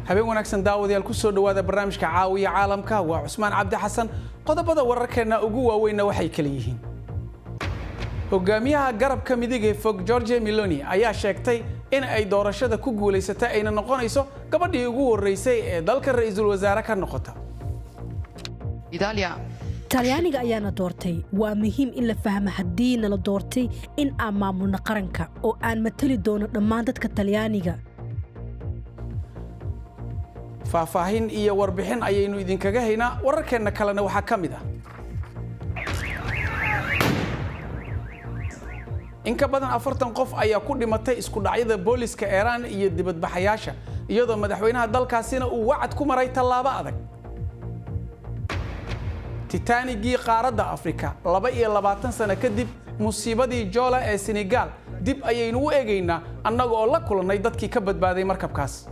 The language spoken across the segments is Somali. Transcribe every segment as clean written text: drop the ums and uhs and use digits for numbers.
habeen wanaagsan daawadayaal ku soo dhawaada barnaamijka caawiya caalamka waa Cusmaan Cabdi Xasan qodobada wararkeena ugu waaweyn waxay kala yihiin hogaamiyaha garabka midig ee fog Giorgia Meloni ayaa sheegtay in ay doorashada ku guuleysatay ayna noqonayso gabadhii ugu horeysay ee dalka ra'iisul wasaare ka noqota Talyaaniga ayaana doortay waa muhiim in la fahmo haddii la doortay in aan maamulno qaranka oo aan matali doono dhammaan dadka Talyaaniga faahfaahin iyo warbixin ayaynu idinkaga haynaa wararkeena kalena waxa kamid ah in ka badan 40 qof ayaa ku dhimatay isku dhacyada booliska Iran iyo dibadbaxayaasha iyadoo madaxweynaha dalkaasina uu wacad ku maray tallaabo adag Titaanigii qaaradda Afrika 22 sano kadib musiibadii Joola ee Senegal dib ayaynu u eegaynaa annaga oo la kulanay dadkii ka badbaaday markabkaas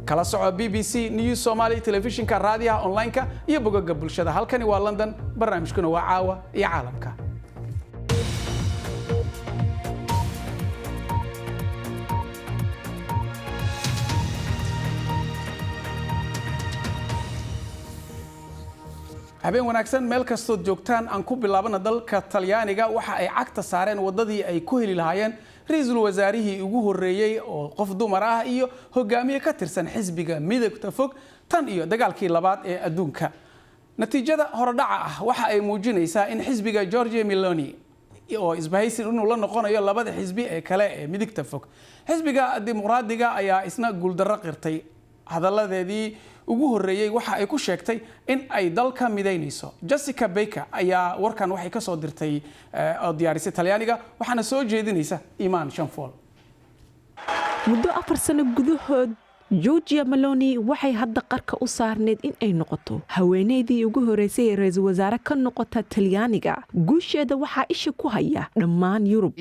kala soco BBC News Somali Television-ka raadiyaha online-ka iyo bogagga bulshada halkani waa London barnaamijkuna waa caawa iyo caalamka habeen wanaagsan meel kastood joogtaan aan ku bilaabana dalka Talyaaniga waxa ay cagta saareen wadadii ay ku heli lahaayeen ra'iisul wasaarihii ugu horeeyay oo qof dumar ah iyo hogaamiye ka tirsan xisbiga midabka fog tan iyo dagaalkii labaad ee adduunka natiijada horodhaca ah waxa ay muujinaysaa in xisbiga Giorgia Meloni oo isbahaysi inuu la noqonayo labada xisbi ee kale ee midabka fog xisbiga dimuqraadiga ayaa isna guuldarro qirtay hadaladeedii ugu horeeyay waxa ay ku sheegtay in ay dalka midaynayso Jessica Baker ayaa warkan waxay ka soo dirtay oo diyaarisay Talyaaniga waxaana soo jeedinaysa Iman Shanfol muddo 4 sano gudahood Giorgia Meloni waxay hadda qarka u saarneed in ay noqoto haweeneydii ugu horeysay ee ra'iisul wasaare ka noqota Talyaaniga guusheeda waxa isha ku haya dhammaan Yurub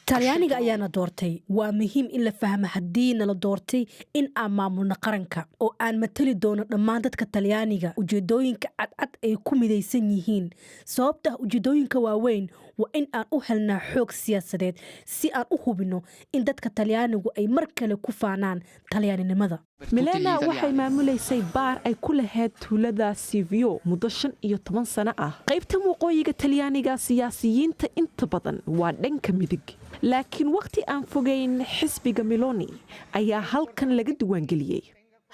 Talyaaniga ayaana doortay waa muhiim in la fahmo haddii la doortay in aan maamulno qaranka oo aan matali doono dhammaan dadka Talyaaniga ujeedooyinka cadcad ay ku midaysan yihiin sababta ujeedooyinka waaweyn waa in aan u helnaa xoog siyaasadeed si aan u hubino in dadka Talyaanigu ay mar kale ku faanaan Talyaanimada Melena waxay maamuleysay baar ay ku lahayd tuulada Sivio muddo 15 sano ah qaybta waqooyiga Talyaaniga siyaasiyiinta inta badan waa dhanka midig laakiin waqti aan fogeyn xisbiga Meloni ayaa halkan laga diiwaangeliyay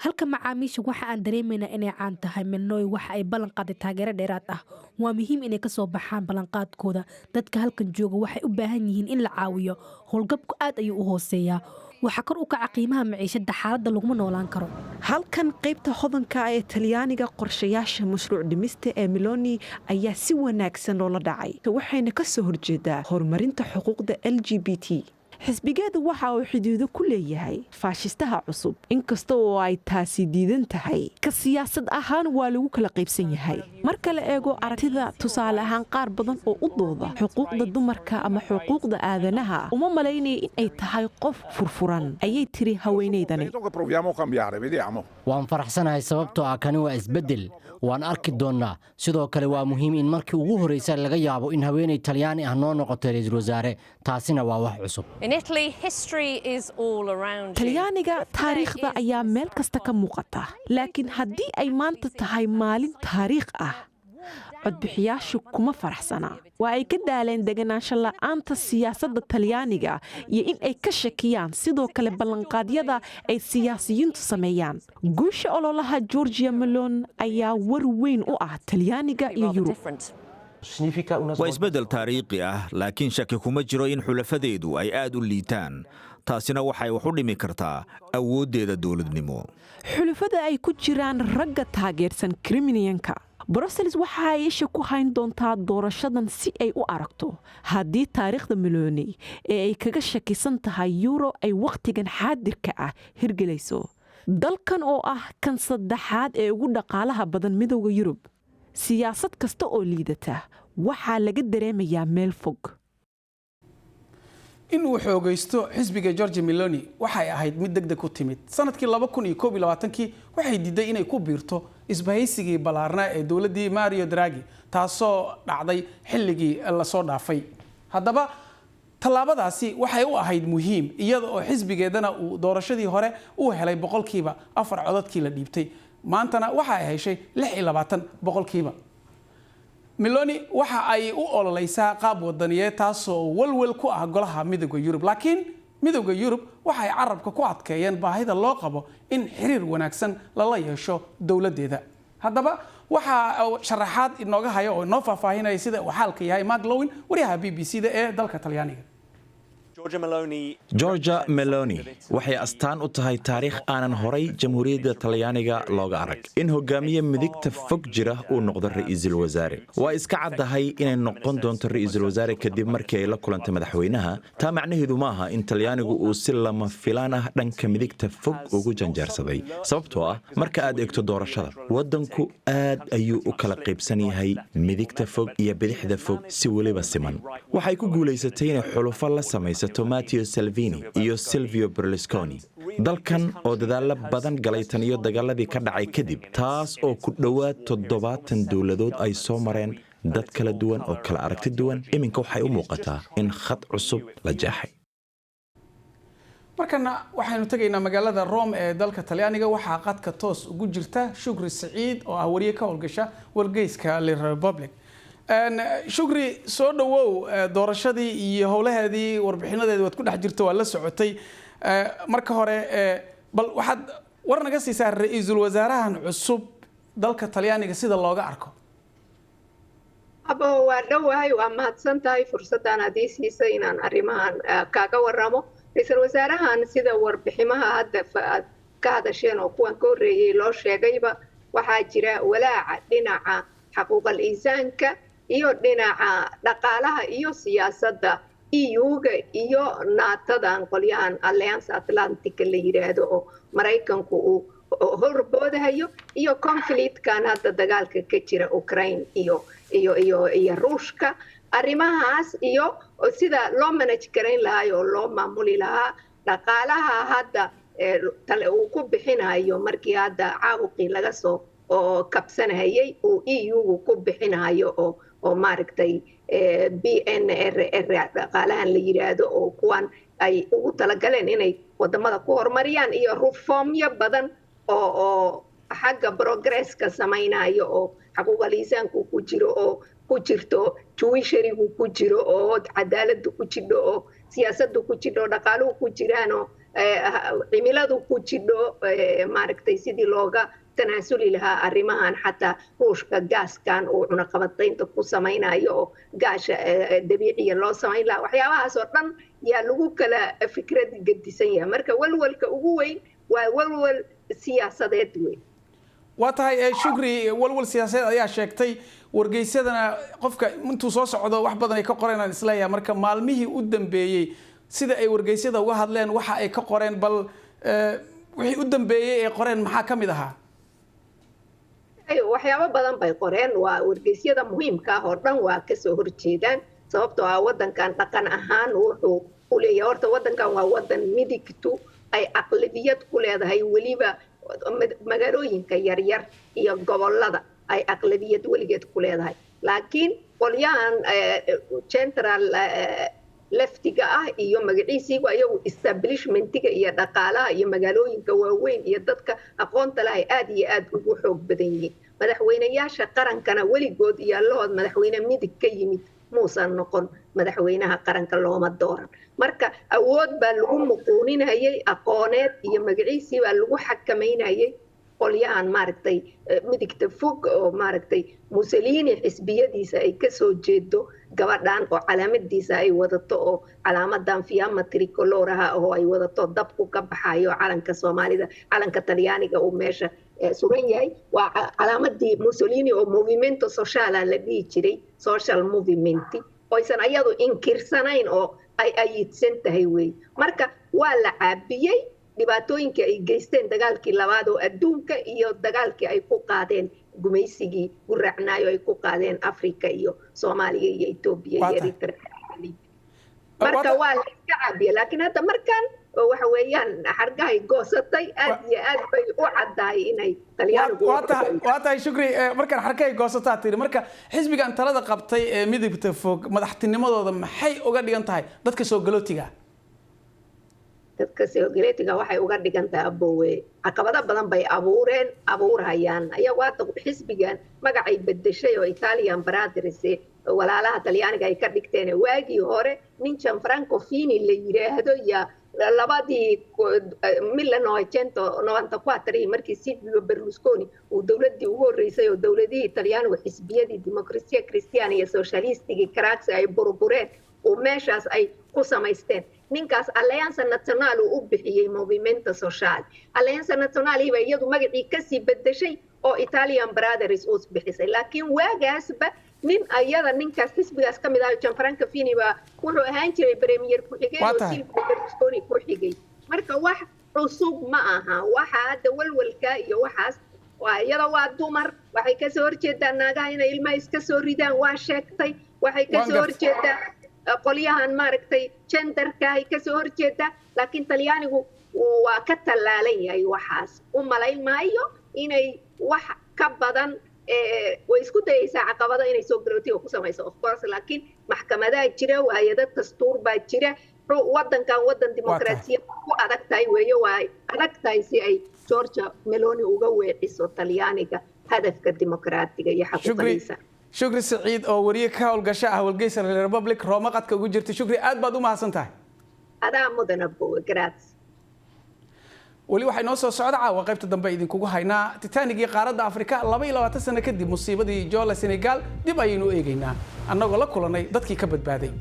halka macaamiisha waxa aan dareemaynaa inay caan tahay Meloni waxa ay ballan qaaday taageero dheeraad ah waa muhiim inay ka soo baxaan ballanqaadkooda dadka halkan jooga waxay u baahan yihiin in la caawiyo howlgabku aad ayuu u hooseeyaa waxa kor u kaca qiimaha maciishada xaaladda laguma noolaan karo halkan qaybta hodanka ee Talyaaniga qorshayaasha mashruuc dhimista ee Meloni ayaa si wanaagsan loola dhacay waxayna ka soo horjeedaa horumarinta xuquuqda LGBT xisbigeedu waxa uu xuduudo ku leeyahay faashistaha cusub inkasta oo ay taasi diidan tahay ka siyaasad ahaan waa lagu kala qaybsan yahay marka la eego aragtida tusaale ahaan qaar badan oo u dooda xuquuqda dumarka ama xuquuqda aadanaha uma malaynay in ay tahay qof furfuran ayay tiri haweeneydani waan faraxsanahay sababtoo ah kani waa isbedel waan arki doonaa sidoo kale waa muhiim in markii ugu horeysay laga yaabo in haweeney Talyaani ah noo noqoto ra'iisul wasaare taasina waa wax cusub Talyaaniga taariikhda ayaa meel kasta ka muuqata laakiin haddii ay maanta tahay maalin taariikh ah codbixiyaashu kuma faraxsana waa ay ka daaleen deganaansho la'aanta siyaasadda Talyaaniga iyo in ay ka shakiyaan sidoo kale ballanqaadyada ay siyaasiyiintu sameeyaan guusha ololaha Giorgia Meloni ayaa war weyn u ah Talyaaniga iyo Yurub waa isbedel taariikhi ah laakiin shaki kuma jiro in xulafadeedu ay aad u liitaan taasina waxay wax u dhimi kartaa awooddeeda dawladnimo xulafada ay ku jiraan ragga taageersan Kremlinka Brussels waxa ay isha ku hayn doontaa doorashadan si ay u aragto haddii taariikhda Meloni ee ay kaga shakisan tahay Euro ay waqtigan xaadirka ah hirgelayso dalkan oo ah kan saddexaad ee ugu dhaqaalaha badan midowga Yurub siyaasad kasta oo liidata waxaa laga dareemayaa meel fog inuu xoogaysto xisbiga Giorgia Meloni waxay ahayd mid degdeg ku timid sanadkii 2021 waxay diiday inay ku biirto isbahaysigii balaarna ee dawladii Mario Draghi taasoo dhacday xilligii la soo dhaafay haddaba tallaabadaasi waxay u ahayd muhiim iyada oo xisbigeedana uu doorashadii hore uu helay 4% codadkii la dhiibtay maantana waxa ay heshay 26%. Meloni waxa ay u ololeysaa qaab wadaniyeed taasoo walwal ku ah golaha midowga Yurub laakiin midowga Yurub waxay carabka ku adkeeyeen baahida loo qabo in xiriir wanaagsan lala yeesho dawladeeda. Haddaba waxa sharaxaad inooga haya oo noo faahfaahinaya sida uu xaalka yahay Mark Lowin wariyaha BBC-da ee dalka Talyaaniga. Giorgia Meloni waxay astaan u tahay taariikh aanan horay jamhuuriyadda Talyaaniga looga arag in hogaamiye midigta fog jira uu noqdo ra'iisul wasaare. Waa iska caddahay inay noqon doonto ra'iisul wasaare kadib markii ay la kulantay madaxweynaha. Taa macnaheedu maaha in Talyaanigu uu si lama filaan ah dhanka midigta fog ugu janjeersaday. Sababtoo ah marka aad eegto doorashada, waddanku aad ayuu u kala qaybsan yahay midigta fog iyo bidixda fog si weliba siman. Waxay ku guulaysatay inay xulufo la samaysato Matteo Salvini iyo Silvio Berlusconi. Dalkan oo dadaalo badan galay tan iyo dagaaladii ka dhacay kadib, taas oo ku dhowaad 70 dawladood ay soo mareen dad kala duwan oo kala aragti duwan, iminka waxay u muuqataa in khad cusub la jeexay. markana waxaynu tagaynaa magaalada Rome ee dalka Talyaaniga waxaa qadka toos ugu jirta Shukri Saciid oo ah wariye ka howlgasha wargeyska Le Republic. Shukri soo dhawow doorashadii iyo howlaheedii warbixinadeedii wad ku dhex jirto waa la socotay marka hore bal waxaad war naga siisaa ra'iisul wasaarahan cusub dalka Talyaaniga sida looga arko. abo waa dhawahay waa mahadsantahay fursadan aad ii siisay inaan arrimahan kaaga waramo. ra'iisul wasaarahan sida warbiximaha hadda ka hadasheen oo kuwan ka horeeyay loo sheegayba waxaa jira walaaca dhinaca xuquuqul insaanka iyo dhinaca dhaqaalaha iyo siyaasadda EU-ga iyo NATO-dan qolyahan Alliance Atlantic la yiraahdo oo Mareykanku uu horboodayo iyo conflict-kan hadda dagaalka ka jira Ukraine iyo Ruushka arrimahaas iyo sida loo manage gareyn lahaa oo loo maamuli lahaa dhaqaalaha hadda uu ku bixinayo markii hadda caabuqii laga soo oo kabsanayay oo EU-gu ku bixinayo oo maaragtay BNRR dhaqaalahan la yiraahdo oo kuwan ay ugu talagaleen inay wadamada ku horumariyaan iyo reformyo badan oo xagga progresska samaynayo oo xuquuqul insaanku ku jiro oo ku jirto judiciary-gu ku jiro oo cadaaladdu ku jiro oo siyaasaddu ku jiro dhaqaaluhu ku jiraan oo cimiladu ku jiro maaragtay sidii looga tanaasuli lahaa arrimahan xataa ruushka gaaskan oo cunaqabataynta ku samaynayo oo gaasha dabiiciya loo samayn lahaa waxyaabahaas oo dhan yaa lagu kala fikrad gedisan yahay marka walwalka ugu weyn waa walwal siyaasadeed weyn. waa tahay Shukri walwal siyaasadeed ayaa sheegtay wargeysadana qofka intuu soo socdo wax badan ay ka qoreen isleeyahay marka maalmihii u dambeeyay sida ay wargeysada uga hadleen waxa ay ka qoreen bal wixii u dambeeyay ee qoreen maxaa kamid ahaa. waxyaabo badan bay qoreen waa wargeysyada muhiimka ah oo dhan waa ka soo horjeedaan sababtoo ah wadankan dhaqan ahaan wuxuu u leeyahay horta wadankan waa wadan midigtu ay aqlabiyad ku leedahay weliba magaalooyinka yaryar iyo gobolada ay aqlabiyad weligeed ku leedahay laakiin qolyahan central leftiga ah iyo magaciisiigu ayagu establishmentiga iyo dhaqaalaha iyo magaalooyinka waaweyn iyo dadka aqoonta leh ay aad iyo aad ugu xoog badan yihiin madaxweynayaasha qarankana weligood iyo allahood madaxweyne midig ka yimid muusan noqon madaxweynaha qaranka looma dooran marka awood baa lagu muquuninayay aqooneed iyo magaciisii baa lagu xakamaynayay qolyahan maaragtay midigta fog oo maaragtay Mussolini xisbiyadiisa ay ka soo jeedo gabadhan oo calaamadiisa ay wadato oo calaamadan fiamma tricolore oo ay wadato dabku ka baxayo calanka Soomaalida calanka Talyaaniga oo meesha suran yahay waa calaamadii Mussolini oo movimento sociale la dhihi jiray social movement oo aysan ayadu inkirsanayn oo ay ayidsan tahay way marka waa la caabiyay dhibaatooyinka ay geysteen dagaalkii labaad oo adduunka iyo dagaalkii ay ku qaadeen gumaysigii guracnaayo ay ku qaadeen Afrika iyo Soomaaliya iyo Itoobiya iyo Eritrea marka waa la iska caabiya laakiin hadda markan waxa weeyaan xargahay goosatay aad iyo aad bay u caddahay inay talyaanigu waa tahay shukri markaan xargahay goosataa tiri marka xisbigan talada qabtay ee midabta fog madaxtinimadooda maxay uga dhigan tahay dadka soo galootiga dadka soo galootiga waxay uga dhigan tahay aboowe caqabado badan bay abuurhayaan ayagu hadda xisbigan magacay bedeshay oo Italian Brothers walaalaha talyaaniga ay ka dhigteen waagii hore nin Gianfranco Fini la yiraahdo ya labadii 1994 markii Silvio Berlusconi uu dawladii ugu horeysay oo dawladii Talyaanigu xisbiyadii Democrazia Cristiana iyo Socialistiga Craxi ay burbureen oo meeshaas ay ku samaysteen ninkaas Alleanza Nazionale u bixiyay Movimento Sociale Alleanza Nazionale ay iyadu magacii ka sii bedeshay oo Italian Brothers uu bixisay laakiin waagaasba nin ayada ninkaas xisbigaas ka mid ah Gianfranco Fini ba wuxuu ahaan jiray premier ku-xigeen oo Silvio Berlusconi ku xigay marka wax cusub ma aha waxa hadda walwalka iyo waxaas iyada waa dumar waxay ka soo horjeedaan naagaha inay ilmaha iska soo ridaan waa sheegtay waxay ka soo horjeedaan qolyahan maaragtay genderka ay ka soo horjeedaan laakiin talyaanigu waa ka talaalan yahay waxaas u malayn maayo inay wax ka badan way isku dayaysaa caqabado inay soo galootiga ku samayso of course laakiin maxkamadaha jira hay'ado dastuur baa jira wadankan wadan dimuqraadiyad ku adag tahay weeye waa adag tahay si ay Giorgia Meloni uga weeciso talyaaniga hadafka dimuqraadiga iyo xaquuqdiisa shukri Saciid oo wariye ka howlgasha ah Wargeysa Republic Roma qadka ugu jirtay shukri aad baad u mahadsantahay adaa mudana buu grazie wali waxay noo soo socda caawa qaybta dambe idinkugu haynaa Titanic qaaradda Afrika 22 sano kadib musiibadii Jola Senegal dib ayaynu eegaynaa annagoo la kulanay dadkii ka badbaaday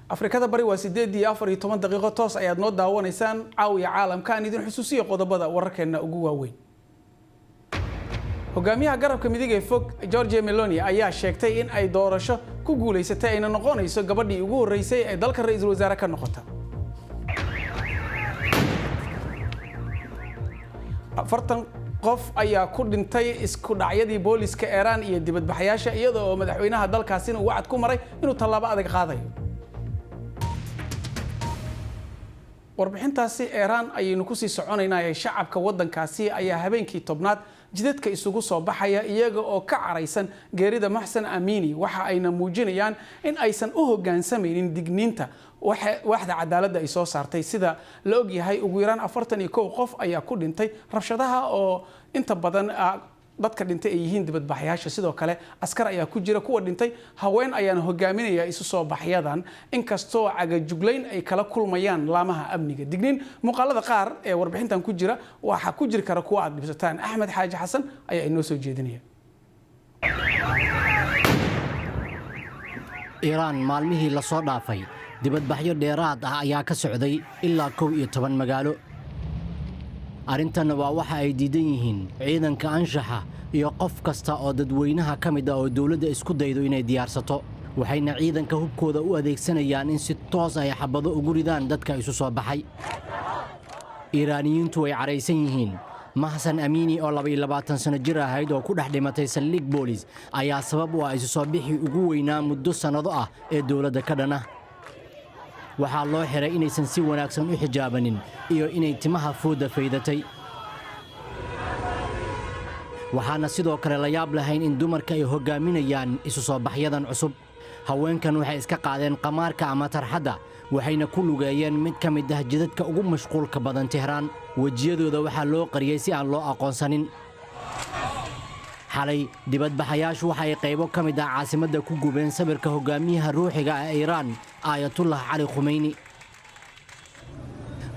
afrikada bari waa 8:14 daqiiqo toos ayaad noo daawanaysaan caawiya caalamka aan idin xusuusiyo qodobada wararkeena ugu waaweyn hogaamiyaha garabka midig ee fog Giorgia Meloni ayaa sheegtay in ay doorasho ku guuleysatay ayna noqonayso gabadhii ugu horeysay ee dalka ra'iisul wasaare ka noqota. 40 qof ayaa ku dhintay isku dhacyadii booliska Iran iyo dibadbaxayaasha iyadoo madaxweynaha dalkaasina uu wacd ku maray inuu tallaabo adag qaadayo. warbixintaasi Iran ayaynu ku sii soconaynaa shacabka wadankaasi ayaa habeenkii tobnaad jidadka isugu soo baxaya iyaga oo ka caraysan geerida Mahsan Amini waxa ayna muujinayaan in aysan u hoggaansamaynin digniinta waaxda cadaaladda ay soo saartay sida la og yahay ugu yaraan 41 qof ayaa ku dhintay rabshadaha oo inta badan dadka dhintay ay yihiin dibadbaxayaasha sidoo kale askar ayaa ku jira kuwa dhintay haween ayaana hogaaminaya isu soo baxyadan inkastoo cagajuglayn ay kala kulmayaan laamaha amniga digniin muuqaalada qaar ee warbixintan ku jira waxa ku jiri kara kuwa aad dhibsataan Axmed Xaaji Xasan ayaa inoo soo jeedinaya. Iran maalmihii la soo dhaafay dibadbaxyo dheeraad ah ayaa ka socday ilaa 11 magaalo. arrintan waa waxa ay diidan yihiin ciidanka anshaxa iyo qof kasta oo dadweynaha ka mid ah oo dawladda isku daydo inay diyaarsato waxayna ciidanka hubkooda u adeegsanayaan in si toos ay xabado ugu ridaan dadka isu soo baxay. Iiraaniyiintu way caraysan yihiin. Mahsan Amini oo 22 sano jir ahayd oo ku dhex dhimatay saldhig boolis ayaa sabab u ah isu soo bixi ugu weynaa muddo sanado ah ee dawladda ka dhana. waxaa loo xiray inaysan si wanaagsan u xijaabanin iyo inay timaha fooda faydatay. waxaana sidoo kale la yaab lahayn in dumarka ay hogaaminayaan isu soo baxyadan cusub. haweenkan waxay iska qaadeen qamaarka ama tarxadda waxayna ku lugeeyeen mid ka mid ah jidadka ugu mashquulka badan Tehraan. wajiyadooda waxaa loo qariyay si aan loo aqoonsanin. xalay dibadbaxayaashu waxa ay qaybo ka mid ah caasimadda ku gubeen sawirka hogaamiyaha ruuxiga ah ee Iran Ayatollah Ali Khamenei.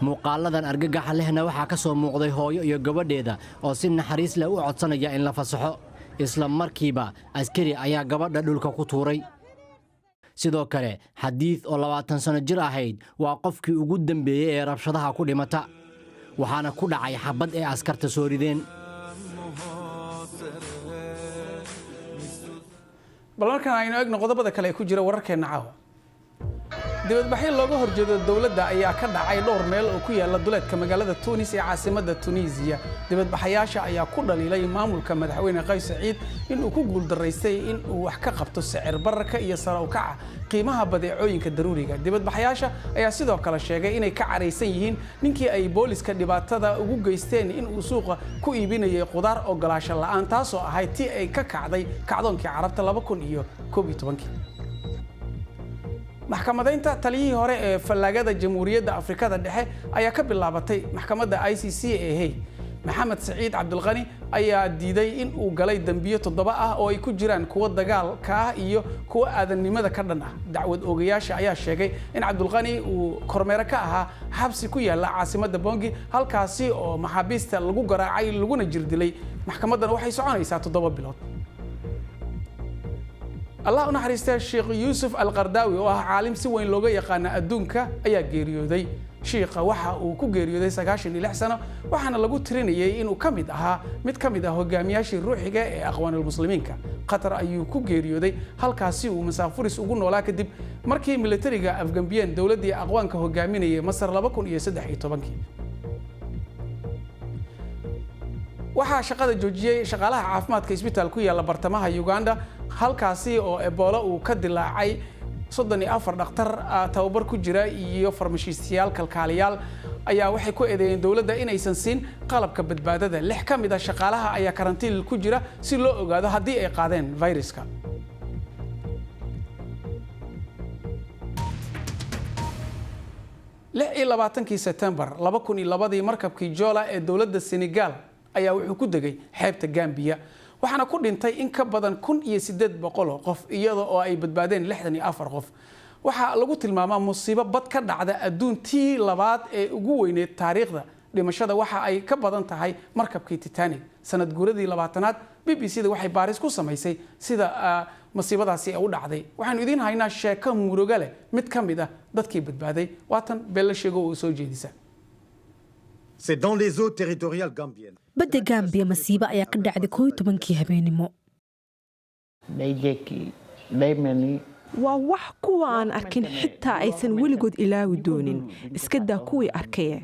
muuqaaladan argagaxa lehna waxaa ka soo muuqday hooyo iyo gabadheeda oo si naxariis leh u codsanaya in la fasaxo. isla markiiba askari ayaa gabadha dhulka ku tuuray. sidoo kale xadiid oo 20 sano jir ahayd waa qofkii ugu dambeeyay ee rabshadaha ku dhimata waxaana ku dhacay xabad ee askarta soo rideen. balmarkan aynu eegno qodobada kale ee ku jira wararkeena caawa. dibadbaxyo looga horjeedo dawladda ayaa ka dhacay dhowr meel oo ku yaala duleedka magaalada Tunis ee caasimadda Tunisia. dibadbaxayaasha ayaa ku dhaliilay maamulka madaxweyne Qays Saciid in uu ku guuldareystay in uu wax ka qabto sicir bararka iyo sare u kaca qiimaha badeecooyinka daruuriga. dibadbaxayaasha ayaa sidoo kale sheegay inay ka caraysan yihiin ninkii ay booliska dhibaatada ugu geysteen in uu suuqa ku iibinayay qudaar ogolaasho la'aan taasoo ahayd tii ay ka kacday kacdoonkii carabta 2011. maxkamadaynta taliyihii hore ee fallaagada Jamhuuriyadda Afrikada Dhexe ayaa ka bilaabatay maxkamadda ICC ee Hague. Maxamed Saciid Cabdulqani ayaa diiday in uu galay dambiyo 7 ah oo ay ku jiraan kuwa dagaalka ah iyo kuwa aadannimada ka dhan ah. dacwad oogayaasha ayaa sheegay in Cabdulqani uu kormeer ka ahaa xabsi ku yaala caasimadda Bongi halkaasi oo maxaabiista lagu garaacay laguna jirdilay. maxkamadan waxay soconaysaa 7 bilood. الله نحرسته الشيخ يوسف القرداوي وهو عالم سوين لوجا يقانا أدونكا أيا جيريودي شيخ وحا وكو جيريودي سجاشن الحسنة وحنا لقول تريني إنه كمدها متكمدها هو جامياش الروحي جاء أخوان المسلمين قطر أيو كو جيريودي هل كاسيو مسافرس وقولنا ولا كدب مركي ملتريجا أفغانبيان دولة دي أخوان كهو جاميني مصر لبكون يسدح يطبنكي waxaa shaqada joojiyay shaqaalaha caafimaadka isbitaalka ku yaala bartamaha Uganda halkaasi oo Ebola uu ka dilaacay 34 dhakhtar tababar ku jira iyo farmashiistayaal kalkaaliyaal ayaa waxay ku eedeeyeen dawladda inaysan siin qalabka badbaadada 6 ka mid ah shaqaalaha ayaa karantiin ku jira si loo ogaado haddii ay qaadeen fayraska. kii September 2002 markabkii Jola ee dawladda Senegal ayaa wuxuu ku degay xeebta Gambia waxaana ku dhintay in ka badan 1800 qof iyadoo oo ay badbaadeen 64 qof. waxa lagu tilmaamaa musiibo bad ka dhacda adduuntii labaad ee ugu weyneed taariikhda. dhimashada waxa ay ka badan tahay markabkii Titanic. sanad guuradii 20aad BBC-da waxay baaris ku samaysay sida musiibadaasi ay u dhacday. waxaanu idin haynaa sheeko murugo leh mid ka mid ah dadkii badbaaday waatan beel sheego oo soo jeedisa. C'est dans les eaux territoriales gambiennes. badda Gambia masiibo ayaa ka dhacday 11 habeenimo. waa wax kuwa aan arkin xitaa aysan weligood ilaawi doonin iska daa kuwii arkaya.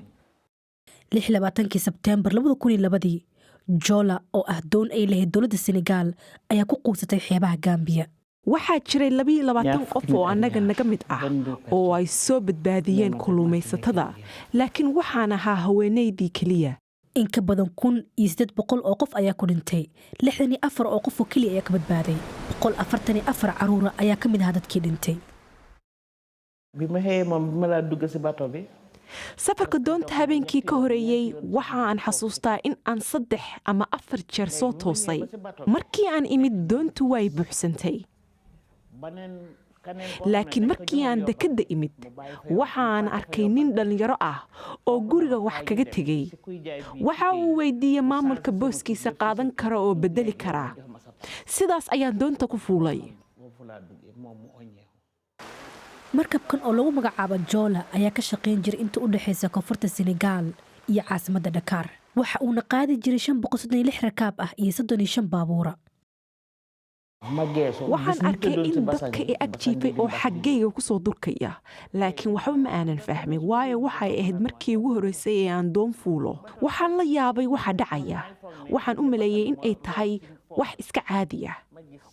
26 Sebteembar 2002 Jola oo ah doon ay lahayd dowladda Senegal ayaa ku quusatay xeebaha Gambia. waxaa jiray 22 qof oo annaga naga mid ah oo ay soo badbaadiyeen kulluumaysatada laakiin waxaan ahaa haweenaydii keliya. in ka badan 1800 oo qof ayaa ku dhintay 64 oo qof oo kaliya ayaa ka badbaaday 144 caruur ayaa ka mid ah dadkii dhintay. safarka doonta habeenkii ka horeeyay waxa aan xasuustaa in aan 3 ama 4 jeer soo toosay markii aan imid doontu way buuxsantay. laakiin markii aan dekadda imid waxaan arkay nin dhalinyaro ah oo guriga wax kaga tegay. waxa uu weydiiyey maamulka booskiisa qaadan kara oo bedeli kara. sidaas ayaan doonta ku fuulay. markabkan oo lagu magacaabo Jola ayaa ka shaqeyn jiray inta u dhaxaysa koonfurta Senegal iyo caasimadda Dakar. waxa uu qaadi jiray 536 rakaab ah iyo 35 baabuura. waxaan arkay in dadka ay agjiifay oo xaggayga ku soo durkaya laakiin waxba ma aanan fahmin waayo waxay ahayd markii ugu horeysay ee aan doon fuulo. waxaan la yaabay waxa dhacaya. waxaan u maleeyay in ay tahay wax iska caadi ah.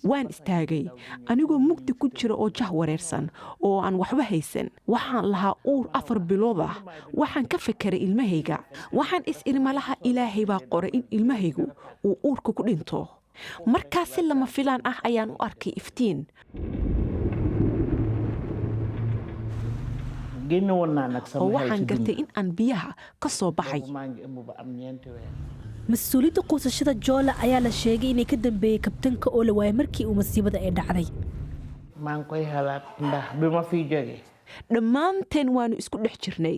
waan istaagay anigoo mugdi ku jira oo jah wareersan oo aan waxba haysan. waxaan lahaa uur 4 bilood ah. waxaan ka fekeray ilmahayga. waxaan is-ilmalaha Ilaahay baa qoray in ilmahaygu uu uurka ku dhinto. markaas si lama filaan ah ayaan u arkay iftiin. oo waxaan gartay in aan biyaha ka soo baxay. mas-uuliyadda quusashada Jola ayaa la sheegay inay ka dambeeyay kabtanka oo la waayay markii uu masiibada ay dhacday. dhammaanteen waanu isku dhex jirnay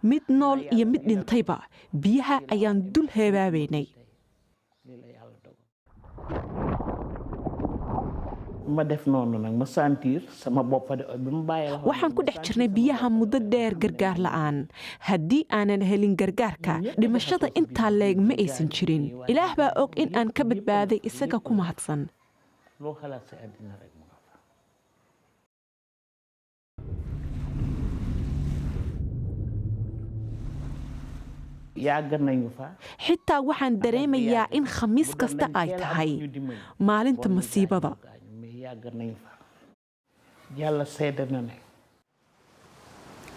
mid nool iyo mid dhintayba biyaha ayaan dul heebaabaynay. waxaan ku dhex jirnay biyaha muddo dheer gargaar la'aan. haddii aanan helin gargaarka dhimashada intaa leeg ma aysan jirin. ilaah baa og in aan ka badbaaday isaga ku mahadsan. xitaa waxaan dareemayaa in khamiis kasta ay tahay maalinta masiibada.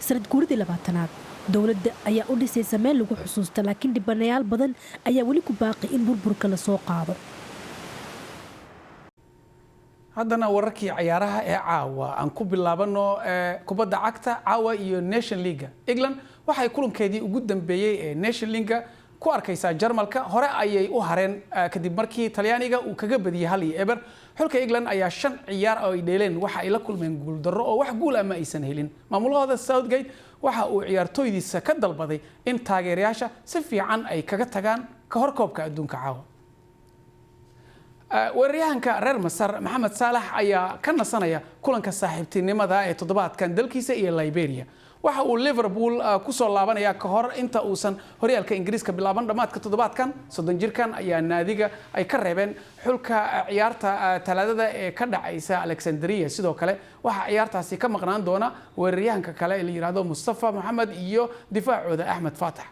sanad guuridii 20aad dowladda ayaa u dhisaysa meel lagu xusuusta laakiin dhibanayaal badan ayaa weli ku baaqi in burburka la soo qaado. haddana wararkii ciyaaraha ee caawa aan ku bilaabano kubadda cagta caawa iyo Nation League. England waxay kulankeedii ugu dambeeyay ee Nation League ku arkaysaa Jarmalka hore ayay u hareen kadib markii Talyaaniga uu kaga badiyay 1-0. xulka England ayaa 5 ciyaar oo ay dheeleen waxa ay la kulmeen guul darro oo wax guul ama aysan helin. maamulahooda Southgate waxa uu ciyaartooydiisa ka dalbaday in taageerayaasha si fiican ay kaga tagaan ka hor koobka adduunka caawa. weeraryahanka reer Masar Mohamed Salah ayaa ka nasanaya kulanka saaxiibtinimada ee toddobaadkan dalkiisa iyo Liberia. waxa uu Liverpool ku soo laabanaya ka hor inta uusan horyaalka Ingiriiska bilaaban dhamaadka toddobaadkan. 30 jirkan ayaa naadiga ay ka reebeen xulka ciyaarta talaadada ee ka dhacaysa Alexandria. sidoo kale waxa ciyaartaasi ka maqnaan doona weeraryahanka kale ee la yiraahdo Mustafa Mohamed iyo difaacooda Ahmed Fatah.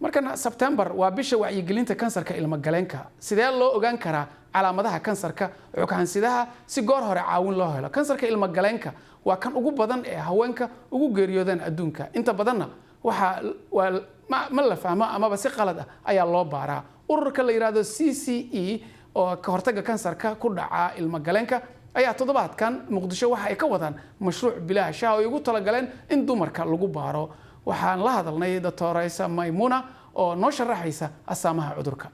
markan September waa bisha wacyigelinta kansarka ilmo galeenka. sidee loo ogaan karaa calaamadaha kansarka xukaansidaha si goor hore caawin loo helo? kansarka ilmo galeenka waa kan ugu badan ee haweenka ugu geeriyoodaan adduunka. inta badanna waxa ma la fahmo amaba si qalad ah ayaa loo baaraa. ururka la yiraahdo CCE oo ka hortagga kansarka ku dhaca ilmo galeenka ayaa toddobaadkan Muqdisho waxa ay ka wadaan mashruuc bilaash ah oo ugu talagaleen in dumarka lagu baaro. waxaan la hadalnay Dr. Raisa Maimuna oo noo sharaxaysa astaamaha cudurka.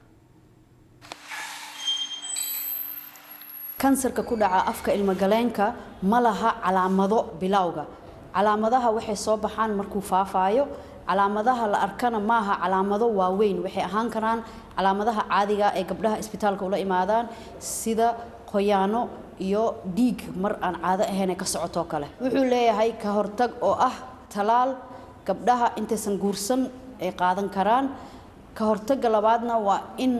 kansarka ku dhaca afka ilmo galeenka ma laha calaamado bilowga. calaamadaha waxay soo baxaan markuu faafaayo. calaamadaha la arkana maaha calaamado waaweyn. waxay ahaan karaan calaamadaha caadiga ee gabdhaha isbitaalka ula imaadaan sida qoyaano iyo dhiig mar aan caado ahayn ka socoto kale. wuxuu leeyahay ka hortag oo ah talaal gabdhaha intaysan guursan ay qaadan karaan ka hortagga labaadna waa in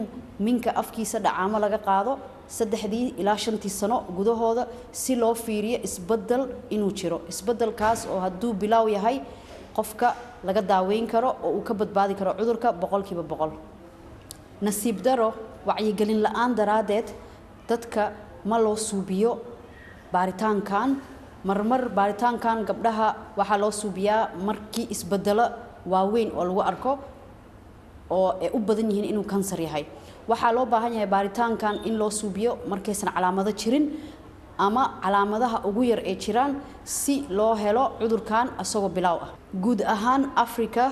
minka afkiisa dhacaamo laga qaado 3 ilaa 5 sano gudahooda si loo fiiriyo isbedel inuu jiro isbedelkaas oo hadduu bilaaw yahay qofka laga daaweyn karo oo uu ka badbaadi karo cudurka 100%. nasiib daro wacyigelin la'aan daraadeed dadka ma loo suubiyo baaritaankan marmar baaritaankan gabdhaha waxaa loo suubiyaa markii isbedelo waaweyn oo lagu arko oo ay u badan yihiin inuu kansar yahay waxaa loo baahan yahay baaritaankan in loo suubiyo markaysan calaamado jirin ama calaamadaha ugu yar ee jiraan si loo helo cudurkan asagoo bilaaw ah guud ahaan Afrika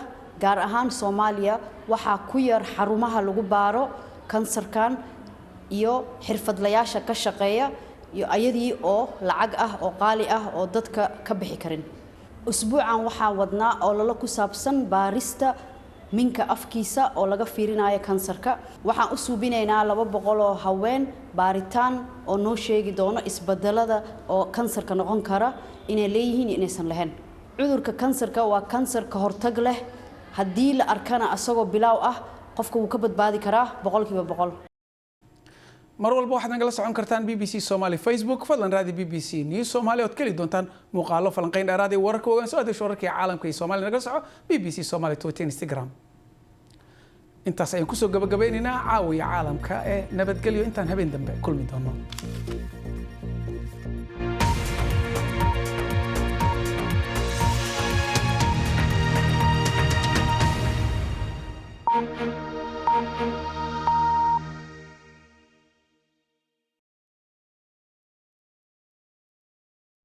gaar ahaan Soomaaliya waxaa ku yar xarumaha lagu baaro kansarkan iyo xirfadlayaasha ka shaqeeya iyo ayadii oo lacag ah oo qaali ah oo dadka ka bixi karin usbuucan waxaa wadnaa oo lala ku saabsan baarista minka afkiisa oo laga fiirinayo kansarka waxaan u suubinaynaa 200 oo haween baaritaan oo noo sheegi doono isbedelada oo kansarka noqon kara inay leeyihiin inaysan lahayn cudurka kansarka waa kansar ka hortag leh haddii la arkana asagoo bilaaw ah qofka wuu ka badbaadi karaa 100%. mar walba waxaad nagala socon kartaan BBC Somali Facebook fadlan raadi BBC News Somali oo kali doontaan muuqaalo falanqeyn dheeraad ah wararka ogaan soo adeeg wararka caalamka ee Soomaaliya nagala soco BBC Somali Twitter Instagram intaas ayaan ku soo gabagabaynaynaa caawiya caalamka ee nabadgelyo intaan habeen dambe kulmi doono Thank you.